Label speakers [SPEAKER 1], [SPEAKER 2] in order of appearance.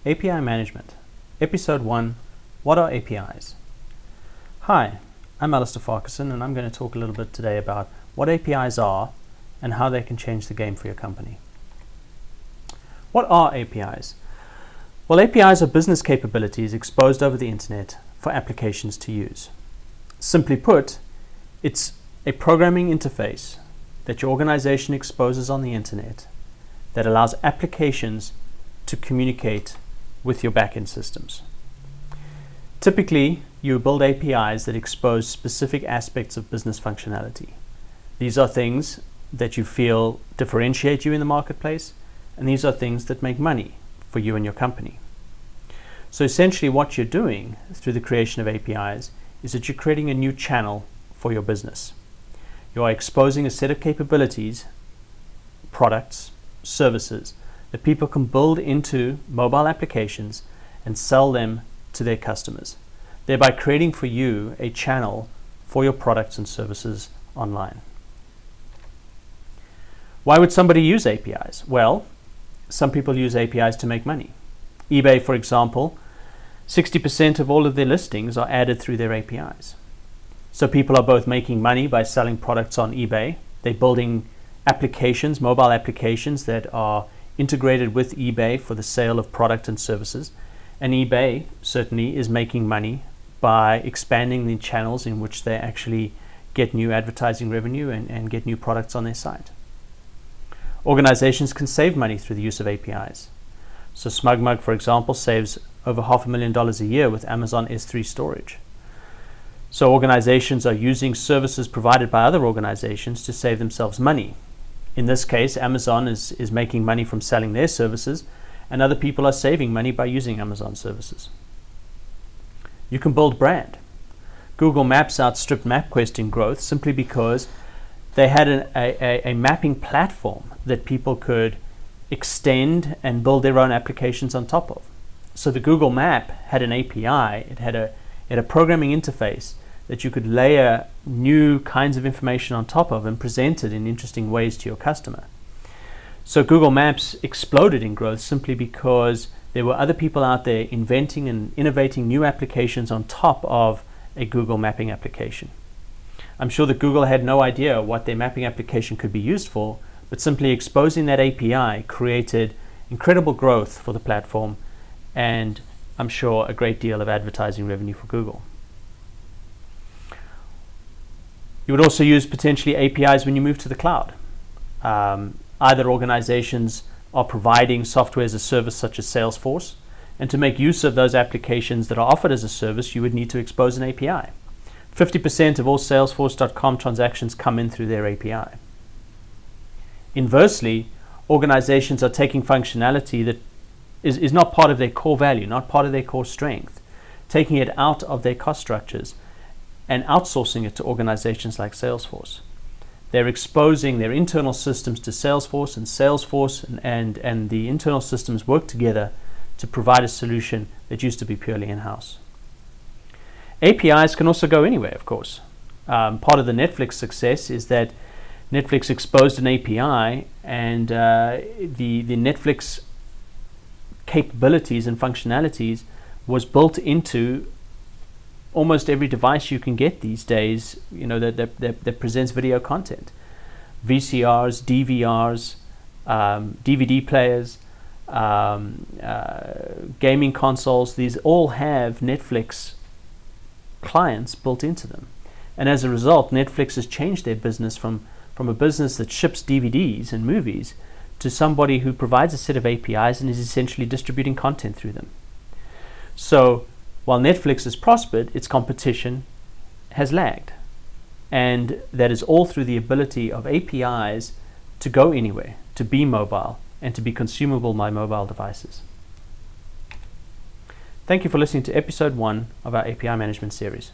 [SPEAKER 1] API Management, Episode 1, What are APIs? Hi, I'm Alistair Farquharson, and I'm going to talk a little bit today about what APIs are and how they can change the game for your company. What are APIs? Well, APIs are business capabilities exposed over the internet for applications to use. Simply put, it's a programming interface that your organization exposes on the internet that allows applications to communicate with your backend systems. Typically, you build APIs that expose specific aspects of business functionality. These are things that you feel differentiate you in the marketplace, and these are things that make money for you and your company. So essentially what you're doing through the creation of APIs is that you're creating a new channel for your business. You are exposing a set of capabilities, products, services that people can build into mobile applications and sell them to their customers, thereby creating for you a channel for your products and services online. Why would somebody use APIs? Well, some people use APIs to make money. eBay, for example, 60% of all of their listings are added through their APIs. So people are both making money by selling products on eBay. They're building applications, mobile applications that are integrated with eBay for the sale of product and services. And eBay certainly is making money by expanding the channels in which they actually get new advertising revenue and get new products on their site. Organizations can save money through the use of APIs. So SmugMug, for example, saves over $500,000 a year with Amazon S3 storage. So organizations are using services provided by other organizations to save themselves money. In this case, Amazon is making money from selling their services, and other people are saving money by using Amazon services. You can build brand. Google Maps outstripped MapQuest in growth simply because they had a mapping platform that people could extend and build their own applications on top of. So the Google Map had an API, it had a programming interface that you could layer new kinds of information on top of and present it in interesting ways to your customer. So Google Maps exploded in growth simply because there were other people out there inventing and innovating new applications on top of a Google mapping application. I'm sure that Google had no idea what their mapping application could be used for, but simply exposing that API created incredible growth for the platform, and I'm sure a great deal of advertising revenue for Google. You would also use potentially APIs when you move to the cloud. Either organizations are providing software as a service such as Salesforce, and to make use of those applications that are offered as a service, you would need to expose an API. 50% of all Salesforce.com transactions come in through their API. Inversely, organizations are taking functionality that is not part of their core value, not part of their core strength, taking it out of their cost structures and outsourcing it to organizations like Salesforce. They're exposing their internal systems to Salesforce, and Salesforce and the internal systems work together to provide a solution that used to be purely in-house. APIs can also go anywhere, of course. Part of the Netflix success is that Netflix exposed an API, and the Netflix capabilities and functionalities was built into almost every device you can get these days, that presents video content. VCRs, DVRs, DVD players, gaming consoles, these all have Netflix clients built into them. And as a result, Netflix has changed their business from a business that ships DVDs and movies to somebody who provides a set of APIs and is essentially distributing content through them. So while Netflix has prospered, its competition has lagged. And that is all through the ability of APIs to go anywhere, to be mobile, and to be consumable by mobile devices. Thank you for listening to episode 1 of our API management series.